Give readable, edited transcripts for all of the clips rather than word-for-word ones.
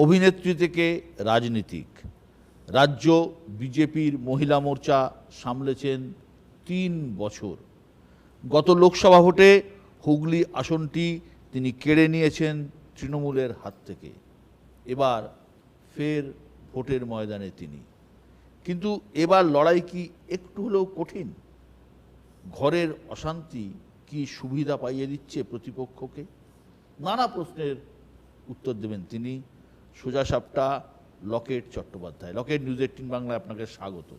অভিনেত্রী থেকে রাজনীতিক, রাজ্য বিজেপির মহিলা মোর্চা সামলেছেন 3 বছর। গত লোকসভা ভোটে হুগলি আসনটি তিনি কেড়ে নিয়েছেন তৃণমূলের হাত থেকে। এবার ফের ভোটের ময়দানে তিনি, কিন্তু এবার লড়াই কি একটু হলেও কঠিন? ঘরের অশান্তি কি সুবিধা পাইয়ে দিচ্ছে প্রতিপক্ষকে? নানা প্রশ্নের উত্তর দেবেন তিনি। সোজা সাপটা লকেট চট্টোপাধ্যায়। লকেট নিউজ 18 বাংলায় আপনাকে স্বাগত।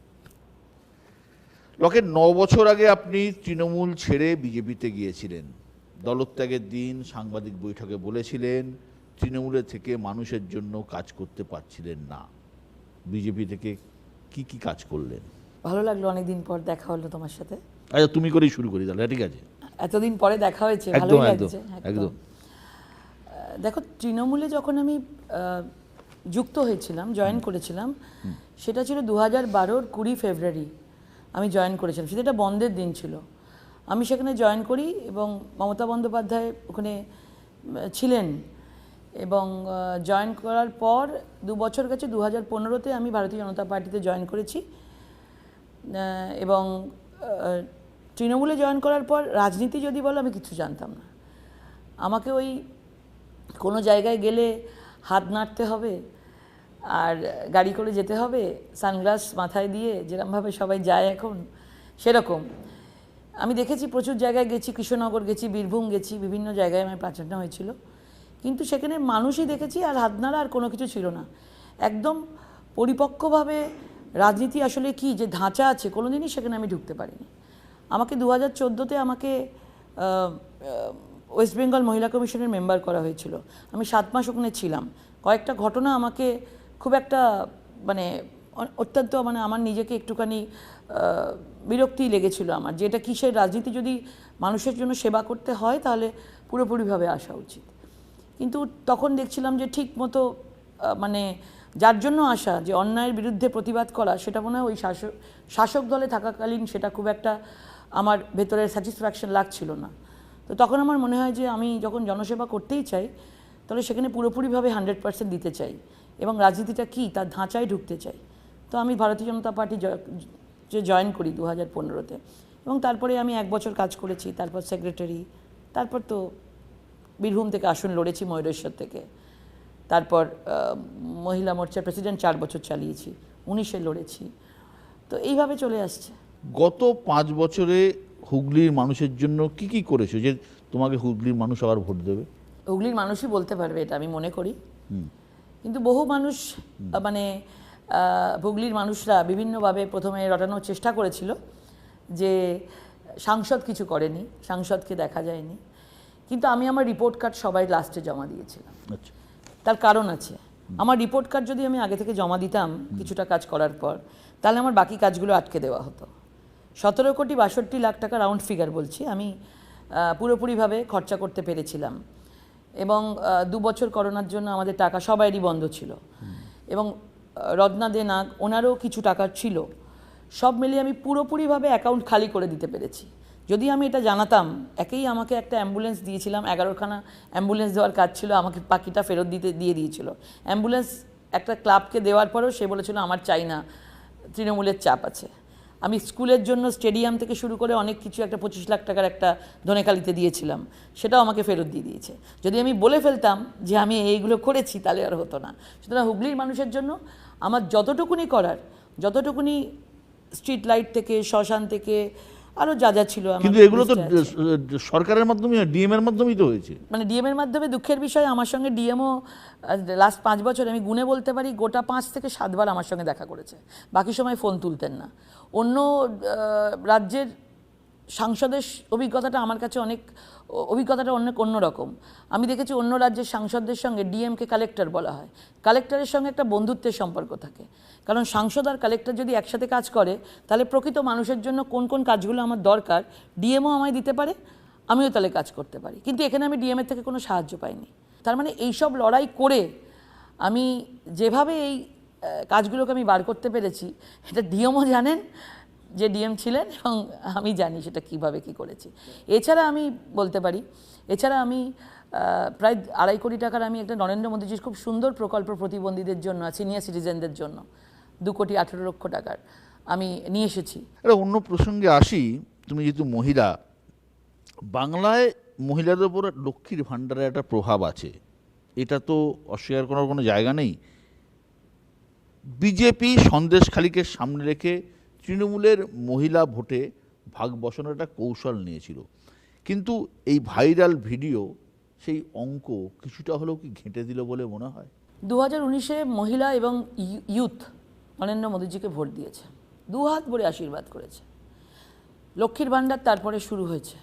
লকেট, 9 বছর আগে আপনি তৃণমূল ছেড়ে বিজেপিতে গিয়েছিলেন। দলত্যাগের দিন সাংবাদিক বৈঠকে বলেছিলেন তৃণমূলের থেকে মানুষের জন্য কাজ করতে পারছিলেন না। বিজেপি থেকে কি কি কাজ করলেন? ভালো লাগলো, অনেকদিন পর দেখা হলো তোমার সাথে। আচ্ছা, তুমি করেই শুরু করি তাহলে। ঠিক আছে, এতদিন পরে দেখা হয়েছে, একদম ভালোই একদম লাগছে। একদম। দেখো, তৃণমূলে যখন আমি যুক্ত হয়েছিলাম, জয়েন করেছিলাম, সেটা ছিল 2012-র 20 ফেব্রুয়ারি আমি জয়েন করেছিলাম। সেটা একটা বন্ধের দিন ছিল। আমি সেখানে জয়েন করি এবং মমতা বন্দ্যোপাধ্যায় ওখানে ছিলেন। এবং জয়েন করার পর 2 বছর গেছে, 2015-তে আমি ভারতীয় জনতা পার্টিতে জয়েন করেছি। এবং তৃণমূলে জয়েন করার পর রাজনীতি যদি বলো, আমি কিছু জানতাম না। আমাকে ওই কোনো জায়গায় গেলে হাত নাড়তে হবে আর গাড়ি করে যেতে হবে, সানগ্লাস মাথায় দিয়ে, যেরকমভাবে সবাই যায় এখন সেরকম। আমি দেখেছি প্রচুর জায়গায় গেছি, কৃষ্ণনগর গেছি, বীরভূম গেছি, বিভিন্ন জায়গায় আমার পাঠানো হয়েছিল, কিন্তু সেখানে মানুষই দেখেছি আর হাত নাড়া আর কোনো কিছু ছিল না। একদম পরিপক্কভাবে রাজনীতি আসলে কি যে ধাঁচা আছে, কোনো দিনই সেখানে আমি ঢুকতে পারিনি। আমাকে 2014-তে আমাকে ওয়েস্ট বেঙ্গল মহিলা কমিশনের মেম্বার করা হয়েছিল। আমি 7 মাস ওখানে ছিলাম। কয়েকটা ঘটনা আমাকে খুব একটা অত্যন্ত আমার নিজেকে একটুখানি বিরক্তি লেগেছিল আমার, যে এটা কিসের রাজনীতি? যদি মানুষের জন্য সেবা করতে হয় তাহলে পুরোপুরিভাবে আসা উচিত। কিন্তু তখন দেখছিলাম যে ঠিক মতো যার জন্য আসা, যে অন্যায়ের বিরুদ্ধে প্রতিবাদ করা, সেটা মনে হয় ওই শাসক দলে থাকাকালীন সেটা খুব একটা আমার ভেতরের স্যাটিসফ্যাকশন লাগছিল না। তো তখন আমার মনে হয় যে আমি যখন জনসেবা করতেই চাই, তাহলে সেখানে পুরোপুরিভাবে 100% দিতে চাই এবং রাজনীতিটা কী তার ধাঁচায় ঢুকতে চাই। তো আমি ভারতীয় জনতা পার্টি জয়েন করি 2015-তে, এবং তারপরে আমি 1 বছর কাজ করেছি, তারপর সেক্রেটারি, তারপর তো বীরভূম থেকে আসন লড়েছি, ময়ূরেশ্বর থেকে, তারপর মহিলা মোর্চার প্রেসিডেন্ট 4 বছর চালিয়েছি, 19-এ লড়েছি। তো এইভাবে চলে আসছে। গত 5 বছরে হুগলির মানুষের জন্য কি কি করেছো যে তোমাকে হুগলির মানুষ আবার ভোট দেবে? হুগলির মানুষই বলতে পারবে এটা, আমি মনে করি। কিন্তু বহু মানুষ হুগলির মানুষরা বিভিন্নভাবে প্রথমে রটানোর চেষ্টা করেছিল যে সাংসদ কিছু করেনি, সাংসদকে দেখা যায়নি। কিন্তু আমি আমার রিপোর্ট কার্ড সবাই লাস্টে জমা দিয়েছিলাম। আচ্ছা, তার কারণ আছে। আমার রিপোর্ট কার্ড যদি আমি আগে থেকে জমা দিতাম কিছুটা কাজ করার পর, তাহলে আমার বাকি কাজগুলো আটকে দেওয়া হতো। 17,62,00,000 টাকা রাউন্ড ফিগার বলছি, আমি পুরোপুরিভাবে খরচা করতে পেরেছিলাম। এবং 2 বছর করোনার জন্য আমাদের টাকা সবারই বন্ধ ছিল, এবং রত্না দে নাগ ওনারও কিছু টাকা ছিল। সব মিলিয়ে আমি পুরোপুরিভাবে অ্যাকাউন্ট খালি করে দিতে পেরেছি। যদি আমি এটা জানাতাম, আমাকে একটা অ্যাম্বুলেন্স দিয়েছিলাম, 11খানা অ্যাম্বুলেন্স দেওয়ার কাজ ছিল, আমাকে বাকিটা ফেরত দিয়ে দিয়েছিল। অ্যাম্বুলেন্স একটা ক্লাবকে দেওয়ার পরেও সে বলেছিল আমার চাই না, তৃণমূলের চাপ আছে। আমি স্কুলের জন্য স্টেডিয়াম থেকে শুরু করে অনেক কিছু, একটা 25 লাখ টাকার একটা ধনেখালিতে দিয়েছিলাম, সেটাও আমাকে ফেরত দিয়ে দিয়েছে। যদি আমি বলে ফেলতাম যে আমি এইগুলো করেছি, তাহলে আর হতো না। সুতরাং হুগলির মানুষের জন্য আমার যতটুকুনি করার, যতটুকুনি স্ট্রিট লাইট থেকে, শ্মশান থেকে, আরও যা যা ছিল। কিন্তু এগুলো তো সরকারের মাধ্যমে, ডিএম এর মাধ্যমেই তো হয়েছে। ডিএম এর মাধ্যমে। দুঃখের বিষয়, আমার সঙ্গে ডিএমও লাস্ট 5 বছর আমি গুনে বলতে পারি গোটা 5 থেকে 7 বার আমার সঙ্গে দেখা করেছে। বাকি সময় ফোন তুলতেন না। অন্য রাজ্যের সাংসদের অভিজ্ঞতাটা আমার কাছে অন্যরকম। আমি দেখেছি অন্য রাজ্যের সাংসদদের সঙ্গে ডিএমকে কালেক্টর বলা হয়। কালেক্টরের সঙ্গে একটা বন্ধুত্বের সম্পর্ক থাকে, কারণ সাংসদ আর কালেক্টর যদি একসাথে কাজ করে, তাহলে প্রকৃত মানুষের জন্য কোন কোন কাজগুলো আমার দরকার ডিএমও আমায় দিতে পারে, আমিও তাহলে কাজ করতে পারি। কিন্তু এখানে আমি ডিএমের থেকে কোনো সাহায্য পাইনি। তার মানে এইসব লড়াই করে আমি যেভাবে এই কাজগুলোকে আমি বার করতে পেরেছি, এটা ডিএমও জানেন, যে ডিএম ছিলেন এবং আমি জানি সেটা কিভাবে কি করেছি। এছাড়া আমি বলতে পারি, এছাড়া আমি প্রায় 2.5 কোটি টাকার আমি একটা নরেন্দ্র মোদীজির খুব সুন্দর প্রকল্প প্রতিবন্ধীদের জন্য, সিনিয়র সিটিজেনদের জন্য 2,18,00,000 টাকার আমি নিয়ে এসেছি। একটা অন্য প্রসঙ্গে আসি, তুমি যেহেতু মহিলা, বাংলায় মহিলাদের উপর লক্ষ্মীর ভাণ্ডারের একটা প্রভাব আছে, এটা তো অস্বীকার করার কোনো জায়গা নেই। বিজেপি সন্দেশখালীকে সামনে রেখে তৃণমূলের মহিলা ভোটে ভাগ বসানোর একটা কৌশল নিয়েছিল, কিন্তু এই ভাইরাল ভিডিও সেই অঙ্ক কিছুটা হলেও কি ঘেঁটে দিল বলে মনে হয়? 2019-এ মহিলা এবং ইউথ নরেন্দ্র মোদীজিকে ভোট দিয়েছে, 2 হাত ভরে আশীর্বাদ করেছে। লক্ষ্মীর ভাণ্ডার তারপরে শুরু হয়েছে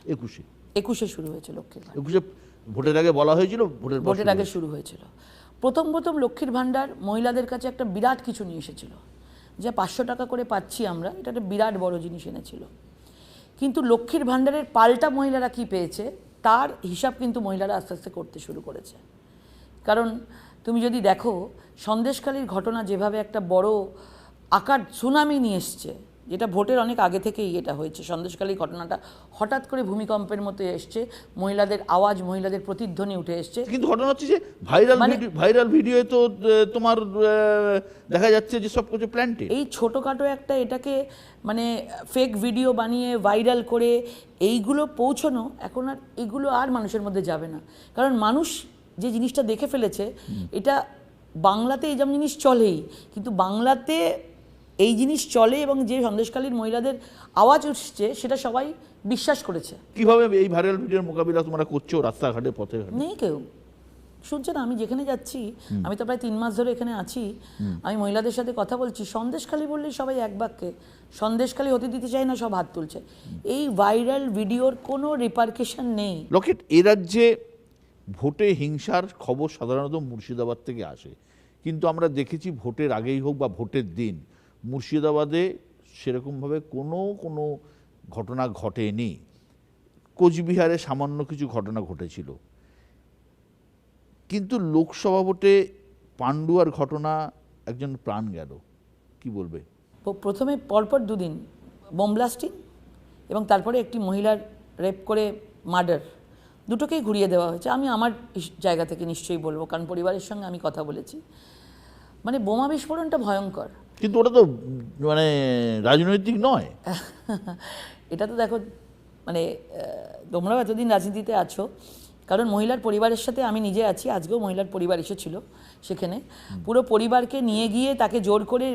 21-এ শুরু হয়েছে লক্ষ্মীর ভাণ্ডার। 21-এ ভোটের আগে বলা হয়েছিল, ভোটের আগে শুরু হয়েছিল। প্রথম লক্ষ্মীর ভাণ্ডার মহিলাদের কাছে একটা বিরাট কিছু নিয়ে এসেছিল, যে 500 টাকা করে পাচ্ছি আমরা, এটা একটা বিরাট বড় জিনিস এনেছিল। কিন্তু লক্ষ্মীর ভাণ্ডারের পাল্টা মহিলারা কি পেয়েছে তার হিসাব কিন্তু মহিলারা আস্তে আস্তে করতে শুরু করেছে। কারণ তুমি যদি দেখো, সন্দেশখালীর ঘটনা যেভাবে একটা বড় আকার সুনামি নিয়ে এসছে, যেটা ভোটের অনেক আগে থেকেই এটা হয়েছে, সন্দেশখালী ঘটনাটা হঠাৎ করে ভূমিকম্পের মতো এসছে, মহিলাদের আওয়াজ, মহিলাদের প্রতিধ্বনি উঠে এসছে। কিন্তু ঘটনা হচ্ছে যে ভাইরাল ভিডিও তো তোমার দেখা যাচ্ছে যে সব কিছু প্ল্যান্টেড। এই ছোটোখাটো একটা এটাকে মানে ফেক ভিডিও বানিয়ে ভাইরাল করে এইগুলো পৌঁছানো, এখন আর এগুলো আর মানুষের মধ্যে যাবে না। কারণ মানুষ যে জিনিসটা দেখে ফেলেছে, এটা বাংলাতে এই যেমন জিনিস চলেই, কিন্তু বাংলাতে এই জিনিস চলে এবং যে সন্দেশখালীর মহিলাদের আওয়াজ উঠছে সেটা সবাই বিশ্বাস করেছে। কিভাবে এই ভাইরাল ভিডিওর মোকাবিলা তোমরা করছো রাস্তাঘাটে, পথে? নেই কেউ শুনছে না। আমি যেখানে যাচ্ছি, আমি তো প্রায় 3 মাস ধরে এখানে আছি, আমি মহিলাদের সাথে কথা বলছি, সন্দেশখালী বললেই সবাই এক বাক্যে সন্দেশখালী হতে দিতে চায় না, সব হাত তুলছে। এই ভাইরাল ভিডিওর কোনো রিপারকেশন নেই। লকেট, এ রাজ্যে ভোটে হিংসার খবর সাধারণত মুর্শিদাবাদ থেকে আসে, কিন্তু আমরা দেখেছি ভোটের আগেই হোক বা ভোটের দিন মুর্শিদাবাদে সেরকমভাবে কোনো ঘটনা ঘটেনি। কোচবিহারে সামান্য কিছু ঘটনা ঘটেছিল, কিন্তু লোকসভা ভোটে পান্ডুয়ার ঘটনা একজন প্রাণ গেল, কি বলবে? প্রথমে পরপর 2 দিন বোম ব্লাস্টিং এবং তারপরে একটি মহিলার রেপ করে মার্ডার, দুটোকেই ঘুরিয়ে দেওয়া হয়েছে। আমি আমার জায়গা থেকে নিশ্চয়ই বলবো, কারণ পরিবারের সঙ্গে আমি কথা বলেছি। মানে বোমা বিস্ফোরণটা ভয়ঙ্কর, কিন্তু ওটা তো মানে রাজনৈতিক নয়। এটা তো দেখো, মানে তোমরাও এতদিন রাজনীতিতে আছো, কারণ মহিলার পরিবারের সাথে আমি নিজে আছি, আজকেও মহিলার পরিবার এসেছিল সেখানে, পুরো পরিবারকে নিয়ে গিয়ে তাকে জোর করে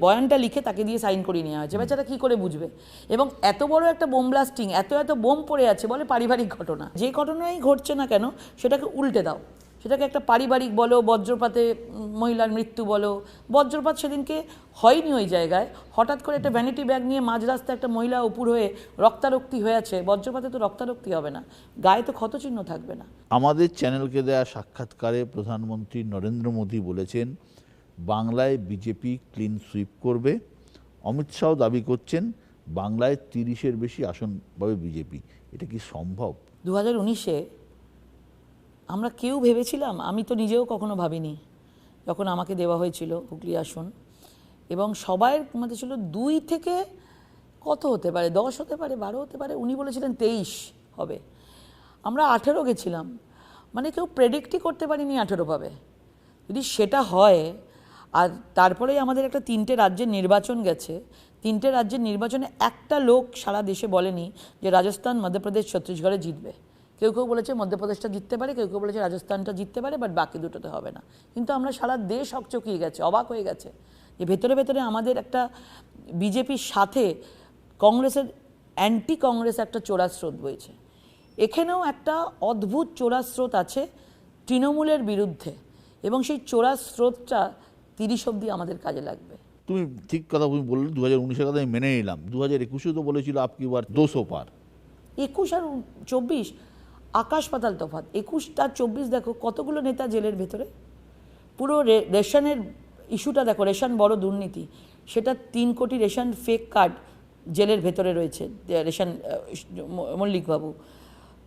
বয়ানটা লিখে তাকে দিয়ে সাইন করিয়ে নেওয়া হয়েছে। বেচারা কী করে বুঝবে? এবং এত বড় একটা বোম ব্লাস্টিং, এত বোম পড়ে আছে, বলে পারিবারিক ঘটনা। যে ঘটনাই ঘটছে না কেন সেটাকে উল্টে দাও, সেটাকে একটা পারিবারিক বলো, বজ্রপাতে মহিলার মৃত্যু বলো। বজ্রপাত সেদিনকে হয়নি ওই জায়গায়, হঠাৎ করে একটা ভ্যানিটি ব্যাগ নিয়ে মাঝ রাস্তায় একটা মহিলা উপুর হয়ে রক্তারক্তি হয়ে আছে। বজ্রপাতে তো রক্তারক্তি হবে না, গায়ে তো ক্ষতচিহ্ন থাকবে না। আমাদের চ্যানেলকে দেয়া সাক্ষাৎকারে প্রধানমন্ত্রী নরেন্দ্র মোদী বলেছেন বাংলায় বিজেপি ক্লিন সুইপ করবে। অমিত শাহ দাবি করছেন বাংলায় 30-এর বেশি আসন পাবে বিজেপি। এটা কি সম্ভব? 2019-এ আমরা কেউ ভেবেছিলাম? আমি তো নিজেও কখনো ভাবিনি যখন আমাকে দেওয়া হয়েছিল হুগলি আসন, এবং সবাইয়ের মধ্যে ছিল 2 থেকে কত হতে পারে, 10 হতে পারে, 12 হতে পারে, উনি বলেছিলেন 23 হবে। আমরা 18 গেছিলাম, মানে কেউ প্রেডিক্টই করতে পারিনি 18 পাবে। যদি সেটা হয়, আর তারপরেই আমাদের একটা 3টে রাজ্যের নির্বাচন গেছে, 3টে রাজ্যের নির্বাচনে একটা লোক সারা দেশে বলেনি যে রাজস্থান, মধ্যপ্রদেশ, ছত্তিশগড়ে জিতবে। কেউ কেউ বলেছে মধ্যপ্রদেশটা জিততে পারে, কেউ কেউ বলেছে রাজস্থানটা জিততে পারে, বাট বাকি দুটোতে হবে না। কিন্তু আমরা সারা দেশ হকচকিয়ে গেছে, অবাক হয়ে গেছে যে ভেতরে ভেতরে আমাদের একটা বিজেপির সাথে কংগ্রেসের অ্যান্টি কংগ্রেস একটা চোরা স্রোত বইছে। এখানেও একটা অদ্ভুত চোরা স্রোত আছে তৃণমূলের বিরুদ্ধে, এবং সেই চোরা স্রোতটা 30 অবধি আমাদের কাজে লাগবে। তুমি ঠিক কথা তুমি বললে, 2019-এর কথা আমি মেনে নিলাম। 2021-এও তো বলেছিল আপকি বার 200 পার। 21 আর 24 আকাশ পাতাল তফাৎ। 21 আর 24 দেখো কতগুলো নেতা জেলের ভেতরে। পুরো রেশনের ইস্যুটা দেখো, রেশন বড় দুর্নীতি, সেটা 3 কোটি রেশন ফেক কার্ড জেলের ভেতরে রয়েছে, রেশন মল্লিকবাবু।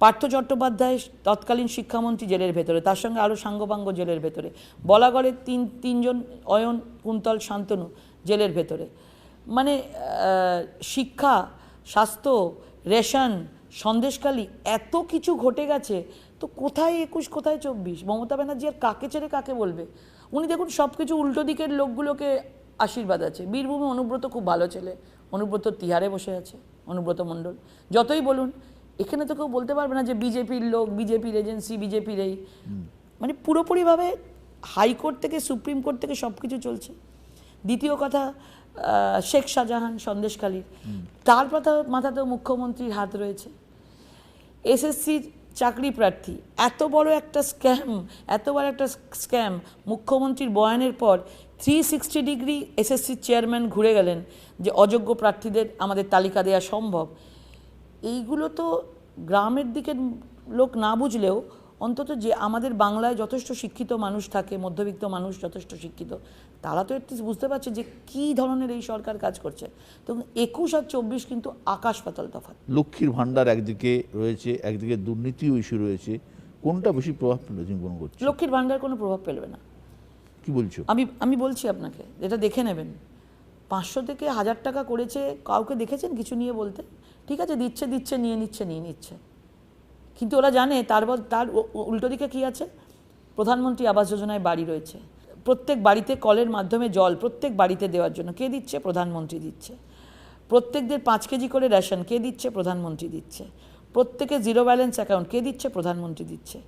পার্থ চট্টোপাধ্যায় তৎকালীন শিক্ষামন্ত্রী জেলের ভেতরে, তার সঙ্গে আরও সাঙ্গপাঙ্গ জেলের ভেতরে। বলাগড়ের তিনজন, অয়ন, কুন্তল, শান্তনু জেলের ভেতরে। মানে শিক্ষা, স্বাস্থ্য, রেশন, সন্দেশখালি, এত কিছু ঘটে গেছে। তো কোথায় 21, কোথায় 24? মমতা ব্যানার্জি আর কাকে ছেড়ে কাকে বলবে? উনি দেখুন সব কিছু উল্টো দিকের লোকগুলোকে আশীর্বাদ আছে। বীরভূমে অনুব্রত খুব ভালো ছেলে, অনুব্রত তিহারে বসে আছে, অনুব্রত মণ্ডল। যতই বলুন, এখানে তো কেউ বলতে পারবে না যে বিজেপির লোক, বিজেপির এজেন্সি, বিজেপির এই, মানে পুরোপুরিভাবে হাইকোর্ট থেকে সুপ্রিম কোর্ট থেকে সব কিছু চলছে। দ্বিতীয় কথা, শেখ শাহজাহান সন্দেশখালীর, তার মাথাতেও মুখ্যমন্ত্রীর হাত রয়েছে। এসএসসির চাকরি প্রার্থী, এত বড় একটা স্ক্যাম, মুখ্যমন্ত্রীর বয়ানের পর 360 ডিগ্রি এসএসসির চেয়ারম্যান ঘুরে গেলেন যে অযোগ্য প্রার্থীদের আমাদের তালিকা দেওয়া সম্ভব। এইগুলো তো গ্রামের দিকের লোক না বুঝলেও অন্তত যে আমাদের বাংলায় যথেষ্ট শিক্ষিত মানুষ থাকে, মধ্যবিত্ত মানুষ যথেষ্ট শিক্ষিত, তারা তো একটু বুঝতে পারছে যে কী ধরনের এই সরকার কাজ করছে। তো 21 আর 24 কিন্তু আকাশ পাতাল তফাৎ। লক্ষ্মীর ভাণ্ডার একদিকে রয়েছে, একদিকে দুর্নীতিও ইস্যু রয়েছে, কোনটা বেশি প্রভাব ফেলে তুমি মনে করছো? লক্ষ্মীর ভাণ্ডার কোনো প্রভাব ফেলবে না। কি বলছো? আমি বলছি আপনাকে, এটা দেখে নেবেন। 500 থেকে 1000 টাকা করেছে, কাউকে দেখেছেন কিছু নিয়ে বলতে? ঠিক আছে, দিচ্ছে নিয়ে নিচ্ছে। কিন্তু ওরা জানে তার উল্টো দিকে কী আছে? প্রধানমন্ত্রী আবাস যোজনায় বাড়ি রয়েছে, প্রত্যেক বাড়িতে কলের মাধ্যমে জল প্রত্যেক বাড়িতে দেওয়ার জন্য কে দিচ্ছে? প্রধানমন্ত্রী দিচ্ছে। প্রত্যেকদের 5 কেজি করে রেশন কে দিচ্ছে? প্রধানমন্ত্রী দিচ্ছে। প্রত্যেকে জিরো ব্যালেন্স অ্যাকাউন্ট কে দিচ্ছে? প্রধানমন্ত্রী দিচ্ছে।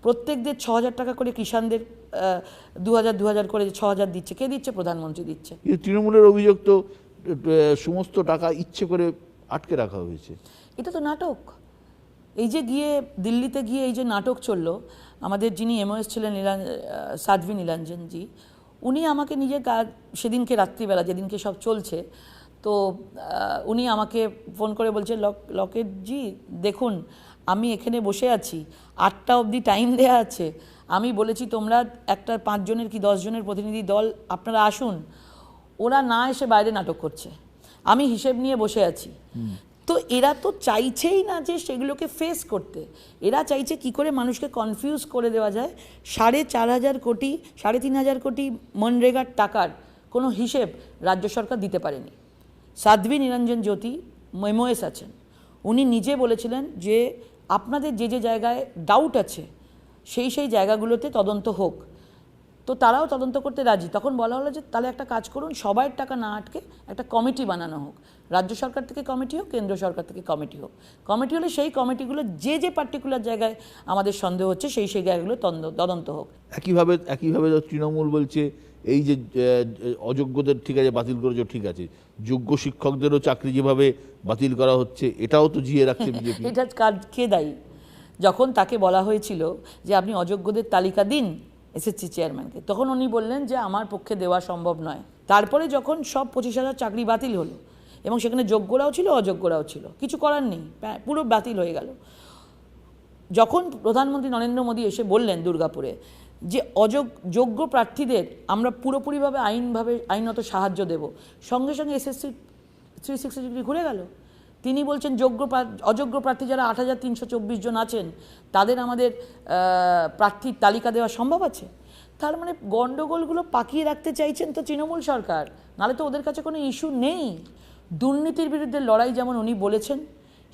প্রত্যেকদের 6000 টাকা করে, কিষাণদের 2000 করে 6000 দিচ্ছে, কে দিচ্ছে? প্রধানমন্ত্রী দিচ্ছে। তৃণমূলের অভিযোগ তো সমস্ত টাকা ইচ্ছে করে আটকে রাখা হয়েছে। এটা তো নাটক। এই যে গিয়ে দিল্লিতে গিয়ে এই যে নাটক চললো, আমাদের যিনি এমওএস ছিলেন সাধ্বী নীলাঞ্জনজি, উনি আমাকে নিজের সেদিনকে রাত্রিবেলা যেদিনকে সব চলছে, তো উনি আমাকে ফোন করে বলছে, লকেটজি দেখুন, আমি এখানে বসে আছি, 8টা অবধি টাইম দেওয়া আছে, আমি বলেছি তোমরা একটা 5 জনের কি 10 জনের প্রতিনিধি দল আপনারা আসুন, ওরা না এসে বাইরে নাটক করছে, আমি হিসেব নিয়ে বসে আছি। তো এরা তো চাইছেই না যে সেগুলোকে ফেস করতে, এরা চাইছে কি করে মানুষকে কনফিউজ করে দেওয়া যায়। 4,500 কোটি 3,500 কোটি মনরেগার টাকার কোনো হিসেব রাজ্য সরকার দিতে পারেনি। সাধ্বী নিরঞ্জন জ্যোতি মেমোয়েস আছেন, উনি নিজে বলেছিলেন যে আপনাদের যে যে জায়গায় ডাউট আছে সেই জায়গাগুলোতে তদন্ত হোক। তো তারাও তদন্ত করতে রাজি। তখন বলা হলো যে তাহলে একটা কাজ করুন, সবার টাকা না আটকে একটা কমিটি বানানো হোক, রাজ্য সরকার থেকে কমিটি হোক, কেন্দ্র সরকার থেকে কমিটি হোক। কমিটি হলে সেই কমিটিগুলো যে পার্টিকুলার জায়গায় আমাদের সন্দেহ হচ্ছে সেই জায়গাগুলো তদন্ত হোক। একইভাবে তৃণমূল বলছে এই যে অযোগ্যদের ঠিক আছে বাতিল করেছো, ঠিক আছে, যোগ্য শিক্ষকদেরও চাকরি যেভাবে বাতিল করা হচ্ছে এটাও তো জিয়ে রাখছে বিজেপি। এটা কে দায়ী? যখন তাকে বলা হয়েছিল যে আপনি অযোগ্যদের তালিকা দিন এসএসসি চেয়ারম্যানকে, তখন উনি বললেন যে আমার পক্ষে দেওয়া সম্ভব নয়। তারপরে যখন সব 25,000 চাকরি বাতিল হলো এবং সেখানে যোগ্যরাও ছিল অযোগ্যরাও ছিল, কিছু করার নেই, পুরো বাতিল হয়ে গেল। যখন প্রধানমন্ত্রী নরেন্দ্র মোদী এসে বললেন দুর্গাপুরে যে যোগ্য প্রার্থীদের আমরা পুরোপুরিভাবে আইনত সাহায্য দেব, সঙ্গে সঙ্গে এসএসসি 360 ডিগ্রি ঘুরে গেল। তিনি বলছেন অযোগ্য প্রার্থী যারা 8,324 জন আছেন তাদের আমাদের প্রার্থীর তালিকা দেওয়া সম্ভব আছে। তার মানে গণ্ডগোলগুলো পাকিয়ে রাখতে চাইছেন তো তৃণমূল সরকার, নাহলে তো ওদের কাছে কোনো ইস্যু নেই। দুর্নীতির বিরুদ্ধে লড়াই যেমন উনি বলেছেন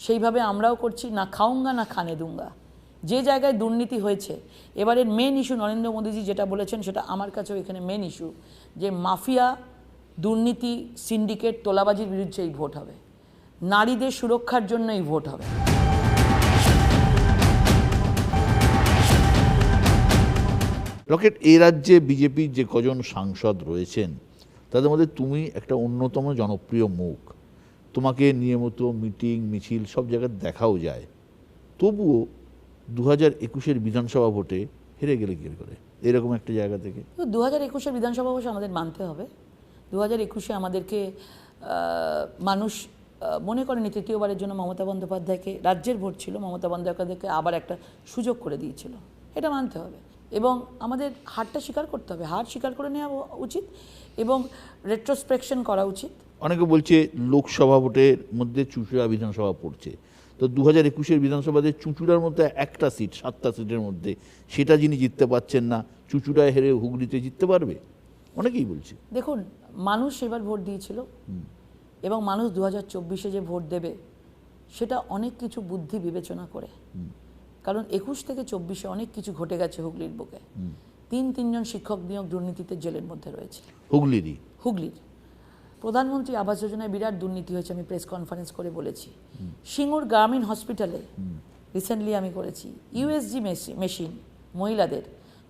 সেইভাবে আমরাও করছি, না খাউঙ্গা না খানে দুঙ্গা। যে জায়গায় দুর্নীতি হয়েছে, এবারের মেন ইস্যু নরেন্দ্র মোদীজি যেটা বলেছেন সেটা আমার কাছেও এখানে মেন ইস্যু, যে মাফিয়া, দুর্নীতি, সিন্ডিকেট, তোলাবাজির বিরুদ্ধে এই ভোট হবে, নারীদের সুরক্ষার জন্য এই ভোট হবে। রকেট, এই রাজ্যে বিজেপির যে কজন সাংসদ রয়েছেন তাদের মধ্যে তুমি একটা অন্যতম জনপ্রিয় মুখ, তোমাকে নিয়মিত মিটিং মিছিল সব জায়গায় দেখাও যায়, তবুও 2021-এর বিধানসভা ভোটে হেরে গেলে কি করে এরকম একটা জায়গা থেকে? 2021-এর বিধানসভা অবশ্য আমাদের মানতে হবে। 2021-এ আমাদেরকে মানুষ মনে করেনি তৃতীয়বারের জন্য মমতা বন্দ্যোপাধ্যায়কে, রাজ্যের ভোট ছিল, মমতা বন্দ্যোপাধ্যায়কে আবার একটা সুযোগ করে দিয়েছিল, এটা মানতে হবে। এবং আমাদের হারটা স্বীকার করতে হবে, হার স্বীকার করে নেওয়া উচিত এবং রেট্রোস্পেকশন করা উচিত। অনেকে বলছে লোকসভা ভোটের মধ্যে চুঁচুড়া বিধানসভা পড়ছে, তো 2021-এর বিধানসভাতে চুঁচুড়ার মধ্যে একটা সিট, 7টা সিটের মধ্যে সেটা যিনি জিততে পারছেন না, চুঁচুড়ায় হেরে হুগলিতে জিততে পারবে, অনেকেই বলছে। দেখুন, মানুষ এবার ভোট দিয়েছিল, এবং মানুষ 2024-এ যে ভোট দেবে সেটা অনেক কিছু বুদ্ধি বিবেচনা করে, কারণ 21 থেকে 24-এ অনেক কিছু ঘটে গেছে হুগলির বুকে। তিনজন শিক্ষক নিয়োগ দুর্নীতিতে জেলের মধ্যে রয়েছে। হুগলির প্রধানমন্ত্রী আবাস যোজনায় বিরাট দুর্নীতি হয়েছে, আমি প্রেস কনফারেন্স করে বলেছি। সিঙ্গুর গ্রামীণ হসপিটালে রিসেন্টলি আমি করেছি, ইউএসজি মেশিন মহিলাদের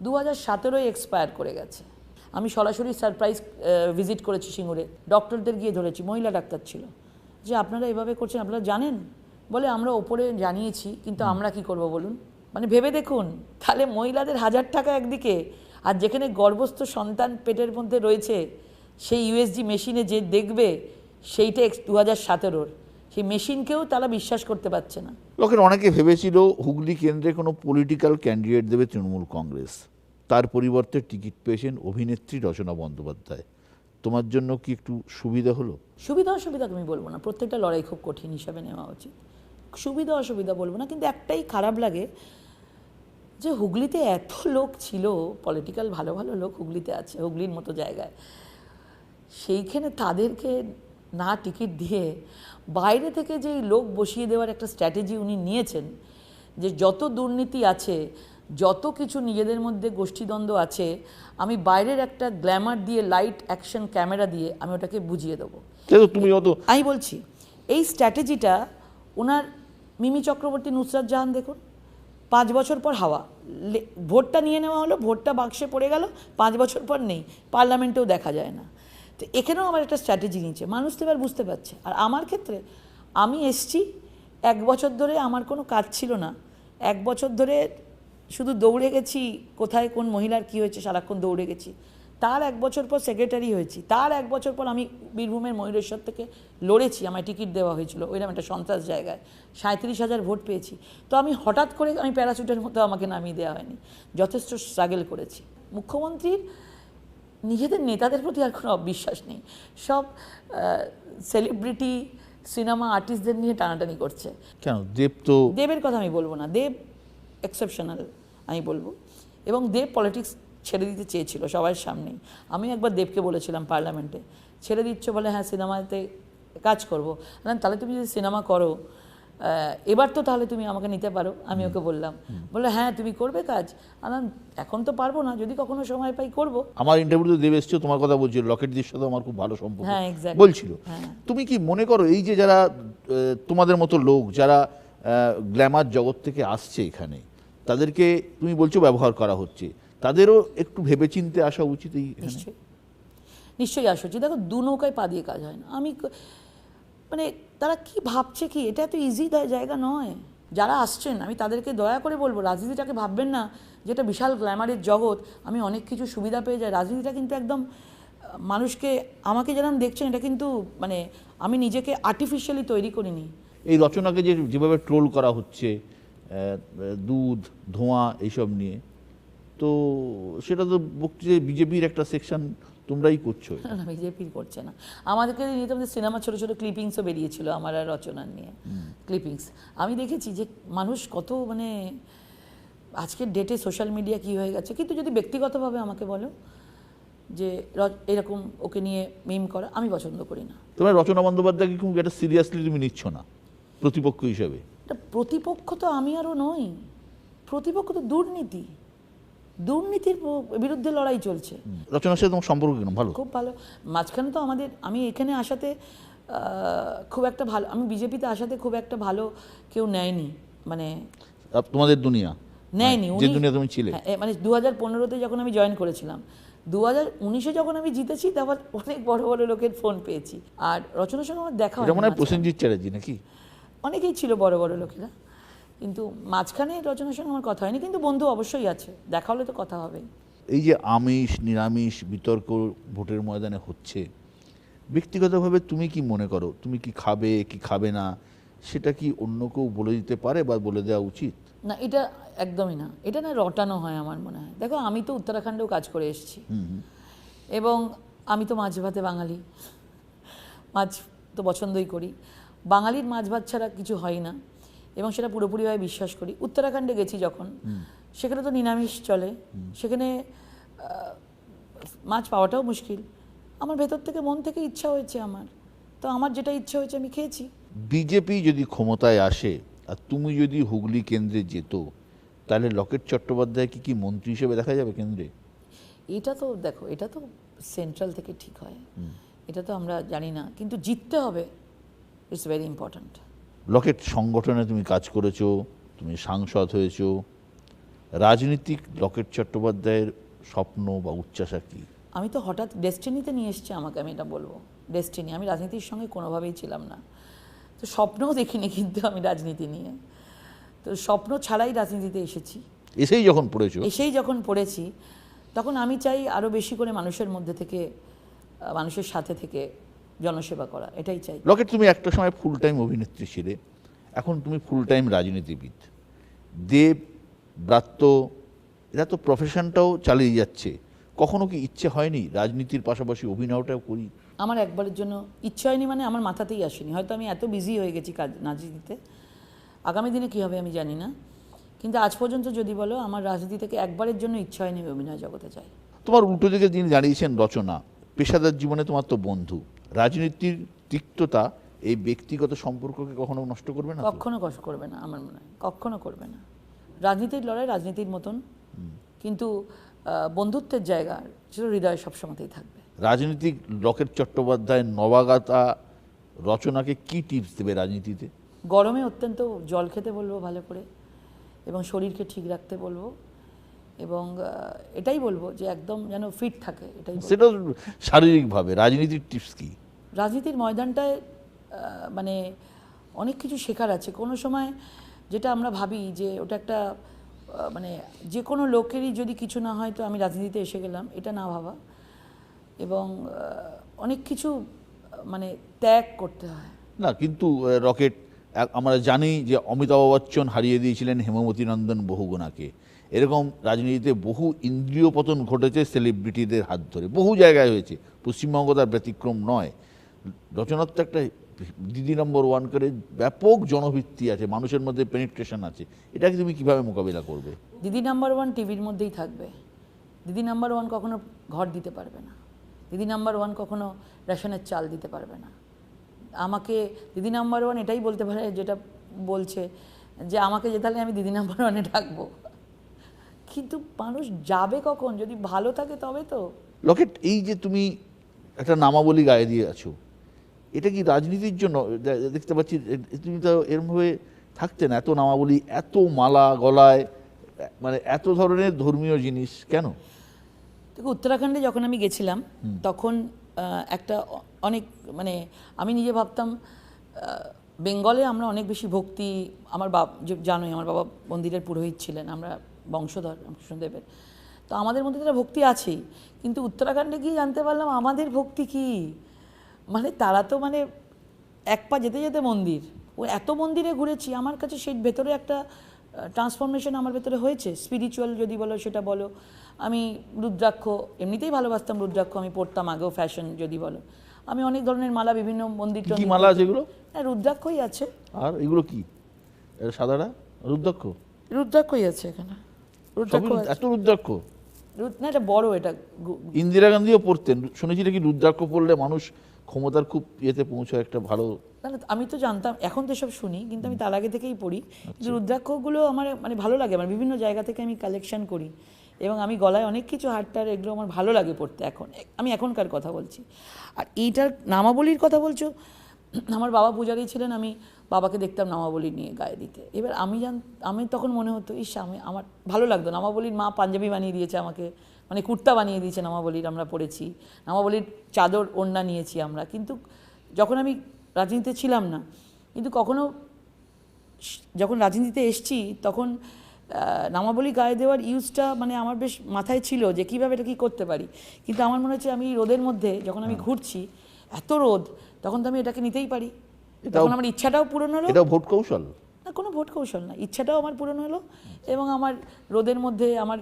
2017-য় এক্সপায়ার করে গেছে। আমি সরাসরি সারপ্রাইজ ভিজিট করেছি সিঙ্গুরে, ডক্টরদের গিয়ে ধরেছি, মহিলা ডাক্তার ছিল, যে আপনারা এভাবে করছেন, আপনারা জানেন? বলে আমরা ওপরে জানিয়েছি, কিন্তু আমরা কি করব বলুন। মানে ভেবে দেখুন, তাহলে মহিলাদের 1000 টাকা একদিকে, আর যেখানে গর্ভস্থ সন্তান পেটের মধ্যে রয়েছে সেই ইউএসজি মেশিনে যে দেখবে সেইটা 2017-র, সেই মেশিনকেও তারা বিশ্বাস করতে পারছে না। লোকের অনেকে ভেবেছিল হুগলি কেন্দ্রে কোনো পলিটিক্যাল ক্যান্ডিডেট দেবে তৃণমূল কংগ্রেস, তার পরিবর্তে টিকিট পেয়েছেন অভিনেত্রী রচনা বন্দ্যোপাধ্যায়। তোমার জন্য কি একটু সুবিধা হলো? সুবিধা অসুবিধা আমি বলবো না, প্রত্যেকটা লড়াই খুব কঠিন হিসাবে নেওয়া উচিত। সুবিধা অসুবিধা বলবো না, কিন্তু একটাই খারাপ লাগে যে হুগলিতে এত লোক ছিল, পলিটিক্যাল ভালো ভালো লোক হুগলিতে আছে, হুগলির মতো জায়গায়, সেইখানে তাদেরকে না টিকিট দিয়ে বাইরে থেকে যে লোক বসিয়ে দেওয়ার একটা স্ট্র্যাটেজি উনি নিয়েছেন, যে যত দুর্নীতি আছে, যত কিছু নিজেদের মধ্যে গোষ্ঠীদ্বন্দ্ব আছে, আমি বাইরের একটা গ্ল্যামার দিয়ে, লাইট অ্যাকশন ক্যামেরা দিয়ে আমি ওটাকে বুঝিয়ে দেবো। তুমি আমি বলছি এই স্ট্র্যাটেজিটা ওনার মিমি চক্রবর্তী, নুসরাত জাহান দেখুন, 5 বছর পর হাওয়া, ভোটটা নিয়ে নেওয়া হলো, ভোটটা বাক্সে পড়ে গেল, 5 বছর পর নেই, পার্লামেন্টেও দেখা যায় না। তো এখানেও আমার একটা স্ট্র্যাটেজি নিচ্ছে, মানুষ তো এবার বুঝতে পারছে। আর আমার ক্ষেত্রে আমি এসছি 1 বছর ধরে, আমার কোনো কাজ ছিল না, 1 বছর ধরে শুধু দৌড়ে গেছি, কোথায় কোন মহিলার কী হয়েছে সারাক্ষণ দৌড়ে গেছি। তার 1 বছর পর সেক্রেটারি হয়েছি, তার 1 বছর পর আমি বীরভূমের ময়ূরেশ্বর থেকে লড়েছি, আমায় টিকিট দেওয়া হয়েছিল ওইরকম একটা সন্ত্রাস জায়গায়, 37,000 ভোট পেয়েছি। তো আমি হঠাৎ করে আমি প্যারাশুটের মতো আমাকে নামিয়ে দেওয়া হয়নি, যথেষ্ট স্ট্রাগল করেছি। মুখ্যমন্ত্রীর নিজেদের নেতাদের প্রতি আর কোনো অবিশ্বাস নেই, সব সেলিব্রিটি সিনেমা আর্টিস্টদের নিয়ে টানাটানি করছে। কেন? দেবের কথা আমি বলবো না, দেব এক্সেপশনাল আমি বলবো, এবং দেব পলিটিক্স ছেড়ে দিতে চেয়েছিল সবার সামনেই। আমি একবার দেবকে বলেছিলাম পার্লামেন্টে, ছেড়ে দিচ্ছ বলে, হ্যাঁ সিনেমাতে কাজ করবো। তাহলে তুমি যদি সিনেমা করো এবার তো তাহলে তুমি আমাকে নিতে পারো, আমি ওকে বললাম। বললো হ্যাঁ তুমি করবে কাজ। এখন তো পারবো না, যদি কখনো সময় পাই করবো। আমার ইন্টারভিউতে দেব এসেছিল, তোমার কথা বলছিল, লকেটজির সাথে আমার খুব ভালো সম্পর্ক বলছিল। তুমি কি মনে করো এই যে যারা তোমাদের মতো লোক, যারা গ্ল্যামার জগৎ থেকে আসছে এখানে, তাদেরকে তুমি বলছো ব্যবহার করা হচ্ছে, তাদেরও একটু ভেবেচিন্তে আসা উচিত? নিশ্চয়ই আসা উচিত। দেখো, দু নৌকায় পা দিয়ে কাজ হয় না। আমি মানে তারা কি ভাবছে, কি এটা এত ইজি জায়গা নয়। যারা আসছেন আমি তাদেরকে দয়া করে বলবো, রাজনীতিটাকে ভাববেন না যেটা বিশাল গ্ল্যামারের জগৎ, আমি অনেক কিছু সুবিধা পেয়ে যাই। রাজনীতিটা কিন্তু একদম মানুষকে, আমাকে যেরকম দেখছেন, এটা কিন্তু মানে আমি নিজেকে আর্টিফিশিয়ালি তৈরি করিনি। এই রচনাকে যেভাবে ট্রোল করা হচ্ছে, দুধ ধোঁয়া এইসব নিয়ে, তো সেটা তো বিজেপির একটা সেকশন তোমরাই করছো। না, বিজেপির করছে না। আমাদেরকে নিয়ে তো সিনেমা ছোটো ছোটো ক্লিপিংসও বেরিয়েছিল আমার আর রচনার নিয়ে ক্লিপিংস। আমি দেখেছি যে মানুষ কত মানে আজকের ডেটে সোশ্যাল মিডিয়া কী হয়ে গেছে। কিন্তু যদি ব্যক্তিগতভাবে আমাকে বলো যে এরকম ওকে নিয়ে মিম করা আমি পছন্দ করি না। তোমার রচনা বন্দ্যোপাধ্যায়কে খুব এটা সিরিয়াসলি তুমি নিচ্ছ না প্রতিপক্ষ হিসেবে? প্রতিপক্ষ তো আমি আরও নই, প্রতিপক্ষ তো দুর্নীতির বিরুদ্ধে লড়াই চলছে। রচনার সাথে তোমার সম্পর্ক কেন? ভালো, খুব ভালো। মাঝখানে তো আমি এখানে আসাতে খুব একটা ভালো, আমি বিজেপিতে আসাতে খুব একটা ভালো কেউ নেয়নি, মানে তোমাদের দুনিয়া নেয়নি, যে দুনিয়া তুমি ছিলে। মানে 2015-তে যখন আমি জয়েন করেছিলাম, 2019-এ যখন আমি জিতেছি, তারপর অনেক বড় বড় লোকের ফোন পেয়েছি। আর রচনার সঙ্গে আমার দেখা হয়, মানে প্রসেনজিৎ চ্যাটার্জি নাকি অনেকেই ছিল বড় বড় লোকেরা, কিন্তু মাঝখানে রচনার সঙ্গে আমার কথা হয়নি। কিন্তু বন্ধু অবশ্যই আছে, দেখা হলে তো কথা হবে। এই যে আমিষ নিরামিষ বিতর্ক ভোটের ময়দানে হচ্ছে, ব্যক্তিগতভাবে তুমি কি মনে করো, তুমি কি খাবে কি খাবে না, সেটা কি অন্য কেউ বলে দিতে পারে বা বলে দেওয়া উচিত? না, এটা একদমই না, এটা না রটানো হয় আমার মনে হয়। দেখো, আমি তো উত্তরাখণ্ডেও কাজ করে এসেছি, এবং আমি তো মাছ ভাতে বাঙালি, মাছ তো পছন্দই করি। বাঙালির মাছ ভাত ছাড়া কিছু হয় না, এবং সেটা পুরোপুরিভাবে বিশ্বাস করি। উত্তরাখণ্ডে গেছি যখন, সেখানে তো নিরামিষ চলে, সেখানে মাছ পাওয়াটাও মুশকিল। আমার ভেতর থেকে, মন থেকে ইচ্ছা হয়েছে আমার, তো আমার যেটা ইচ্ছে হয়েছে আমি খেয়েছি। বিজেপি যদি ক্ষমতায় আসে আর তুমি যদি হুগলি কেন্দ্রে যেত, তাহলে লকেট চট্টোপাধ্যায় কি মন্ত্রী হিসেবে দেখা যাবে কেন্দ্রে? এটা তো দেখো, এটা তো সেন্ট্রাল থেকে ঠিক হয়, এটা তো আমরা জানি না, কিন্তু জিততে হবে, ইটস ভেরি ইম্পর্ট্যান্ট। লকেট সংগঠনে তুমি কাজ করেছো, তুমি সাংসদ হয়েছো, রাজনীতিক লকেট চট্টোপাধ্যায়ের স্বপ্ন বা উচ্চাসা কি? আমি তো হঠাৎ ডেস্টিনিতে নিয়ে এসেছি আমাকে, আমি এটা বলবো, ডেস্টিনি। আমি রাজনীতির সঙ্গে কোনোভাবেই ছিলাম না, তো স্বপ্নও দেখিনি কিন্তু আমি রাজনীতি নিয়ে, তো স্বপ্ন ছাড়াই রাজনীতিতে এসেছি। এসেই যখন পড়েছো? এসেই যখন পড়েছি তখন আমি চাই আরও বেশি করে মানুষের মধ্যে থেকে, মানুষের সাথে থেকে জনসেবা করা, এটাই চাই। লকেট, তুমি একটা সময় ফুল টাইম অভিনেত্রী ছিলে, এখন তুমি ফুল টাইম রাজনীতিবিদ। দেব, ব্রাত্য, এরা তো প্রফেশনটাও চালিয়ে যাচ্ছে, কখনো কি ইচ্ছে হয়নি রাজনীতির পাশাপাশি অভিনয়টাও করি? আমার একবারের জন্য ইচ্ছে হয়নি, মানে আমার মাথাতেই আসেনি, হয়তো আমি এত বিজি হয়ে গেছি কাজ রাজনীতিতে। আগামী দিনে কী হবে আমি জানি না, কিন্তু আজ পর্যন্ত যদি বলো আমার রাজনীতি থেকে একবারের জন্য ইচ্ছা হয়নি আমি অভিনয় জগতে চাই। তোমার উল্টো দিকে যিনি দাঁড়িয়েছেন রচনা, পেশাদার জীবনে তোমার তো বন্ধু, রাজনীতির তিক্ততা এই ব্যক্তিগত সম্পর্ককে কখনো নষ্ট করবে না? কখনো কষ্ট করবে না, আমার মনে হয় কখনো করবে না। রাজনীতির লড়াই রাজনীতির মতন, কিন্তু বন্ধুত্বের জায়গা সেটা হৃদয়ে সবসময়তেই থাকবে। রাজনীতিক লকেট চট্টোপাধ্যায় নবাগতা রচনাকে কি টিপস দেবে রাজনীতিতে? গরমে অত্যন্ত জল খেতে বলবো ভালো করে, এবং শরীরকে ঠিক রাখতে বলবো, এবং এটাই বলবো যে একদম যেন ফিট থাকে, এটাই বলবো। সেটা শারীরিকভাবে। রাজনীতির টিপস কি? রাজনীতির ময়দানটায় মানে অনেক কিছু শেখার আছে। কোনো সময় যেটা আমরা ভাবি যে ওটা একটা মানে যে কোনো লোকেরই যদি কিছু না হয় তো আমি রাজনীতিতে এসে গেলাম, এটা না ভাবা, এবং অনেক কিছু মানে ত্যাগ করতে হয়। না, কিন্তু রকেট, আমরা জানি যে অমিতাভ বচ্চন হারিয়ে দিয়েছিলেন হেমবতী নন্দন বহুগুণাকে। এরকম রাজনীতিতে বহু ইন্দ্রিয় পতন ঘটেছে সেলিব্রিটিদের হাত ধরে, বহু জায়গায় হয়েছে, পশ্চিমবঙ্গ তার ব্যতিক্রম নয়। রচনার তো একটা দিদি নম্বর ওয়ান করে ব্যাপক জনভিত্তি আছে, মানুষের মধ্যে পেনিট্রেশন আছে, এটাকে তুমি কিভাবে মোকাবিলা করবে? দিদি নাম্বার ওয়ান টিভির মধ্যেই থাকবে, দিদি নাম্বার ওয়ান কখনো ঘর দিতে পারবে না, দিদি নাম্বার ওয়ান কখনো রেশনের চাল দিতে পারবে না। আমাকে দিদি নাম্বার ওয়ান এটাই বলতে পারে, যেটা বলছে যে আমাকে যেতালে আমি দিদি নাম্বার ওয়ানে ডাকবো, কিন্তু মানুষ যাবে কখন? যদি ভালো থাকে তবে তো। লকেট, এই যে তুমি একটা নামাবলী গায়ে দিয়ে আছো, এটা কি রাজনীতির জন্য? দেখতে পাচ্ছি তুমি তো এরমভাবে থাকতে না, এত নামাবলী, এত মালা গলায়, মানে এত ধরনের ধর্মীয় জিনিস কেন? দেখো, উত্তরাখণ্ডে যখন আমি গেছিলাম তখন একটা অনেক মানে আমি নিজে ভাবতাম বেঙ্গলে আমরা অনেক বেশি ভক্তি, আমার জানোই আমার বাবা মন্দিরের পুরোহিত ছিলেন, আমরা বংশধর কৃষ্ণদেবের, তো আমাদের মধ্যে তারা ভক্তি আছেই, কিন্তু উত্তরাখণ্ডে গিয়ে জানতে পারলাম আমাদের ভক্তি কি, মানে তারা তো মানে এক পা যেতে যেতে মন্দির, ও এত মন্দিরে ঘুরেছি, আমার কাছে সেই ভেতরে একটা ট্রান্সফরমেশন আমার ভেতরে হয়েছে, স্পিরিচুয়াল যদি বলো সেটা বলো। আমি রুদ্রাক্ষ এমনিতেই ভালোবাসতাম, রুদ্রাক্ষ আমি পড়তাম আগেও, ফ্যাশন যদি বলো, আমি অনেক ধরনের মালা বিভিন্ন মন্দির কি মালা আছে এগুলো? হ্যাঁ, রুদ্রাক্ষই আছে। আর এগুলো কি সাদাটা? রুদ্রাক্ষ? রুদ্রাক্ষই আছে এখানে, রুদ্রাক্ষ আছে। এত রুদ্রাক্ষ? না, এটা বড়, এটা ইন্দিরা গান্ধীও পড়তেন শুনেছি, নাকি রুদ্রাক্ষ পড়লে মানুষ ক্ষমতার খুব ইয়েতে পৌঁছায়, একটা ভালো। না না, আমি তো জানতাম, এখন তো সব শুনি, কিন্তু আমি তার আগে থেকেই পড়ি। কিন্তু রুদ্রাক্ষগুলো আমার মানে ভালো লাগে, আমার বিভিন্ন জায়গা থেকে আমি কালেকশন করি, এবং আমি গলায় অনেক কিছু হারটার, এগুলো আমার ভালো লাগে পড়তে। এখন আমি এখনকার কথা বলছি। আর এইটার নামাবলীর কথা বলছো, আমার বাবা পূজারী ছিলেন, আমি বাবাকে দেখতাম নামাবলী নিয়ে গায়ে দিতে। এবার আমি তখন মনে হতো, ইস, আমার ভালো লাগতো নামাবলীর, মা পাঞ্জাবি বানিয়ে দিয়েছে আমাকে, মানে কুর্তা বানিয়ে দিয়েছে নামাবলীর, আমরা পড়েছি নামাবলীর চাদর ওড়না নিয়েছি আমরা, কিন্তু যখন আমি রাজনীতিতে ছিলাম না, কিন্তু কখনো যখন রাজনীতিতে এসছি তখন নামাবলী গায়ে দেওয়ার ইউজটা মানে আমার বেশ মাথায় ছিল যে কীভাবে এটা কী করতে পারি, কিন্তু আমার মনে হচ্ছে আমি রোদের মধ্যে যখন আমি ঘুরছি, এত রোদ, তখন তো আমি এটাকে নিতেই পারি, তখন আমার ইচ্ছাটাও পূরণ হলো। এটা ভোট কৌশল না, কোনো ভোট কৌশল না, ইচ্ছাটাও আমার পূরণ হলো, এবং আমার রোদের মধ্যে আমার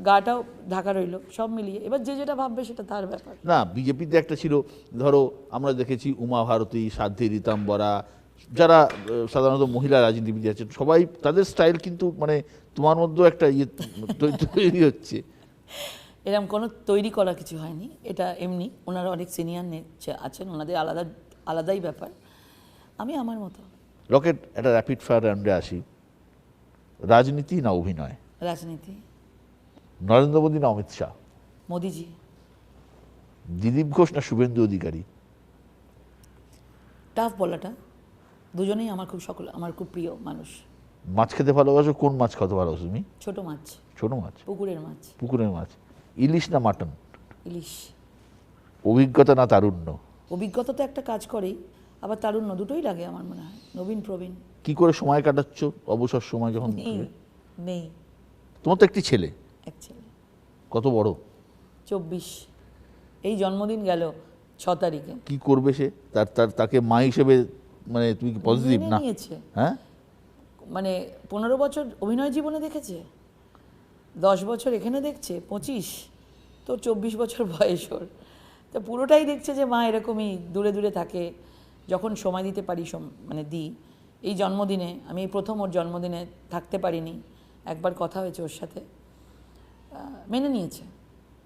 গাটাও ঢাকা রইলো, সব মিলিয়ে। এবার যে যেটা ভাববে সেটা তার ব্যাপার। না, বিজেপিতে একটা ছিল, ধরো আমরা দেখেছি উমা ভারতী, সাধ্বী রীতাম্বরা, যারা সাধারণত মহিলা রাজনীতিবিদ আছেন, সবাই তাদের স্টাইল, কিন্তু মানে তোমার মধ্যেও একটা ইয়ে তৈরি হচ্ছে। এরকম কোনো তৈরি করা কিছু হয়নি, এটা এমনি। ওনারা অনেক সিনিয়র আছেন, ওনাদের আলাদা আলাদাই ব্যাপার। আমি আমার মতো। লকেট, একটা র্যাপিড ফায়ার রাউন্ডে আসি। রাজনীতি না অভিনয়? রাজনীতি। নরেন্দ্র মোদী না অমিত শাহ? মোদিজি। দিলীপ ঘোষ না শুভেন্দু অধিকারী? টাফ বলাটা, দুজনেই আমার খুব প্রিয় মানুষ। মাছ খেতে ভালোবাসো? কোন মাছ খেতে ভালোবাসো তুমি? ছোট মাছ। ছোট মাছ? পুকুরের মাছ। পুকুরের মাছ। ইলিশ না মাটন? ইলিশ। অভিজ্ঞতা না তারুণ্য? অভিজ্ঞতা তো একটা কাজ করেই, আবার তারুণ্য দুটোই লাগে আমার মনে হয়। নবীন প্রবীণ। কি করে সময় কাটাচ্ছ অবসর সময় যখন? নেই। তোমার তো একটি ছেলে। এক ছেলে। কত বড়? 24। এই জন্মদিন গেল 6 তারিখে। কি করবে সে? তাকে মা হিসেবে মানে তুমি কি পজিটিভ মেনে না? নিয়েছে। হ্যাঁ, মানে 15 বছর অভিনয় জীবনে দেখেছে, 10 বছর এখানে দেখছে, 25, তো 24 বছর বয়স ওর। তো পুরোটাই দেখছে যে মা এরকমই দূরে দূরে থাকে, যখন সময় দিতে পারি মানে দিই। এই জন্মদিনে আমি এই প্রথম ওর জন্মদিনে থাকতে পারিনি, একবার কথা হয়েছে ওর সাথে, মেনে নিয়েছে।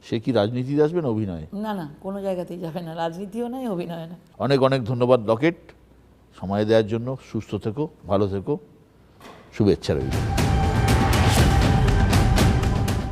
সে কি রাজনীতিতে আসবে না অভিনয়? না না, কোনো জায়গাতেই যাবে না, রাজনীতিও নয়, অভিনয় না। অনেক অনেক ধন্যবাদ লকেট, সময় দেওয়ার জন্য। সুস্থ থেকো, ভালো থেকো, শুভেচ্ছা রইল।